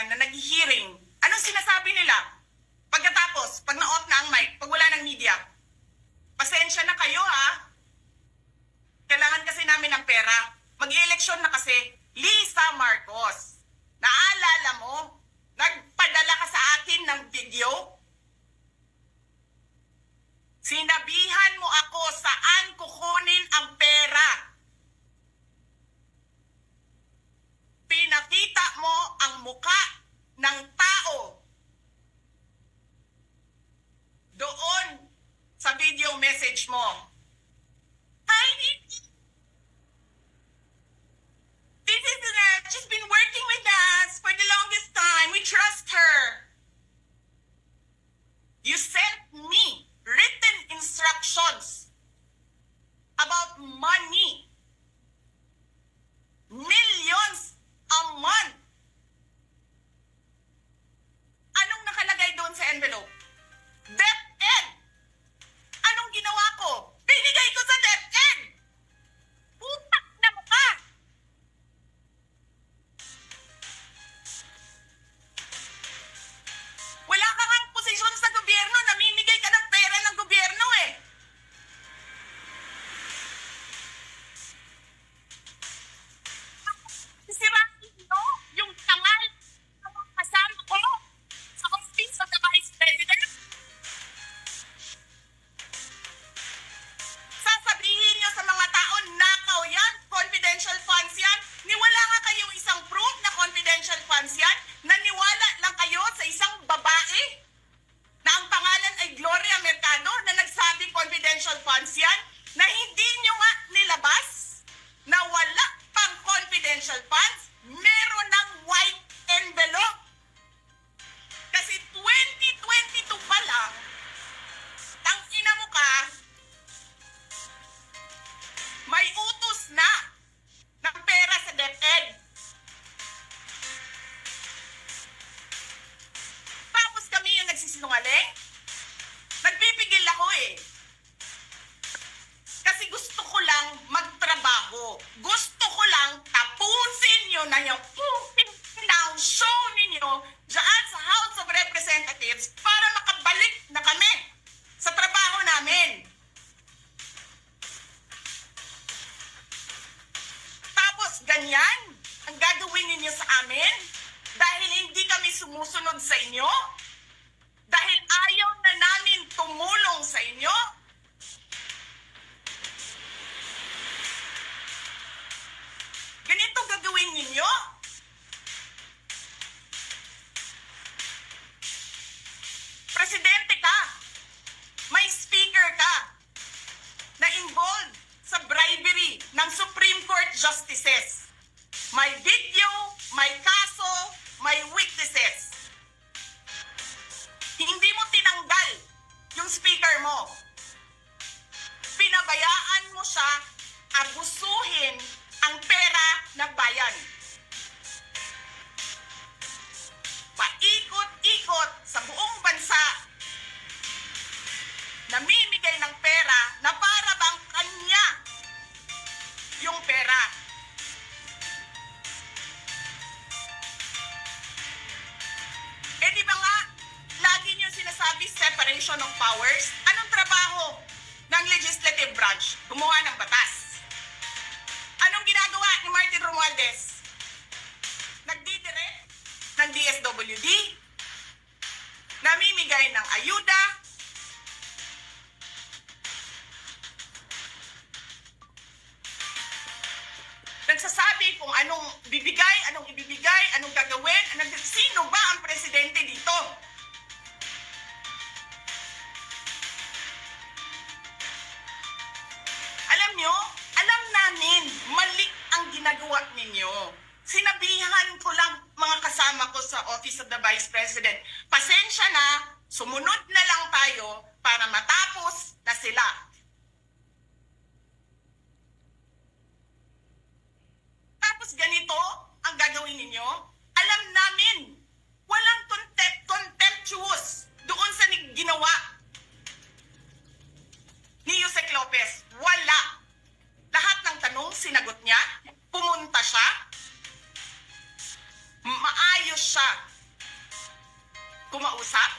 yan na nag-hearing, anong sinasabi nila? Pagkatapos, pag na-off na ang mic, pag wala ng media, pasensya na kayo ha. Kailangan kasi namin ng pera. Mag-eleksyon na kasi. Lisa Marcos, naalala mo? Nagpadala ka sa akin ng video? Sinabihan mo ako saan kukunin ang pera. Pinakita mo ang muka ng tao doon sa video message mo. Hi, this is she's been working with us for the longest time. We trust her. You sent me written instructions about money. Millions a month. Anong nakalagay doon sa envelope? DepEd. Anong ginawa ko? Binigay ko sa DepEd. Putak na mukha. Wala ka ngang posisyon sa gobyerno. Namimigay ka ng pera ng gobyerno eh. Sisirain nyo yung tangal ng mga kasama ko sa Office of the Vice President. Sasabihin nyo sa mga tao, nakaw yan, confidential funds yan. Niwala nga kayong isang proof na confidential funds yan. Naniwala lang kayo sa isang babae na ang pangalan ay Gloria Mercado na nagsabi confidential funds yan, na hindi nyo nga nilabas na wala pang confidential funds, meron ng white envelope. Kasi 2022 pa lang, tangina mo ka, may utos na ng pera sa DepEd. Tapos kami yung nagsisinungaling? Nagpipigil ako eh. Kasi gusto ko lang magtrabaho. Gusto ko lang tapusin nyo na yung down show ninyo dyan sa House of Representatives para makabalik na kami sa trabaho namin. Tapos ganyan ang gagawin ninyo sa amin dahil hindi kami sumusunod sa inyo? Dahil ayaw na namin tumulong sa inyo? Ganito gagawin ninyo? Presidente ka, may speaker ka na involved sa bribery ng Supreme Court justices. May video, may kaso, may witnesses. Hindi mo tinanggal yung speaker mo. Pinabayaan mo siya abusuhin ang pera ng bayan. Paikot-ikot sa buong bansa, namimigay ng pera na para bang kanya yung pera. Eh di ba nga, lagi niyo sinasabi separation of powers? Anong trabaho ng legislative branch? Gumawa ng batas. Anong ginagawa ni Martin Romualdez? Nagdidirect ng DSWD, namimigay ng ayuda, nagsasabi kung anong bibigay, anong ibibigay, anong gagawin, sino ba ang presidente dito? Alam nyo, alam namin, mali ang ginagawa ninyo. Sinabihan ko lang mga kasama ko sa Office of the Vice President, pasensya na, sumunod na lang tayo para matapos na sila. Tapos ganito ang gagawin ninyo? Alam namin, walang contemptuous doon sa ginawa ni Yusek Lopez. Wala. Lahat ng tanong sinagot niya, pumunta siya, maayos siya kumausap?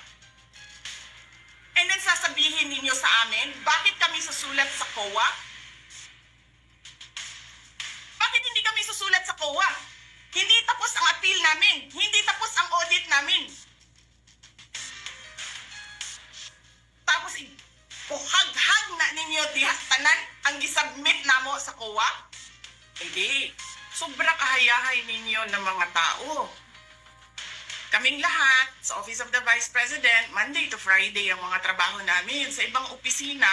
And then sasabihin ninyo sa amin, bakit kami susulat sa COA? Bakit hindi kami susulat sa COA? Hindi tapos ang appeal namin. Hindi tapos ang audit namin. Tapos, buhag-hag na ninyo diha tanan ang gisubmit namo sa COA? Hindi. Sobra kahayahay ninyo ng mga tao. Kaming lahat, sa Office of the Vice President, Monday to Friday ang mga trabaho namin. Sa ibang opisina,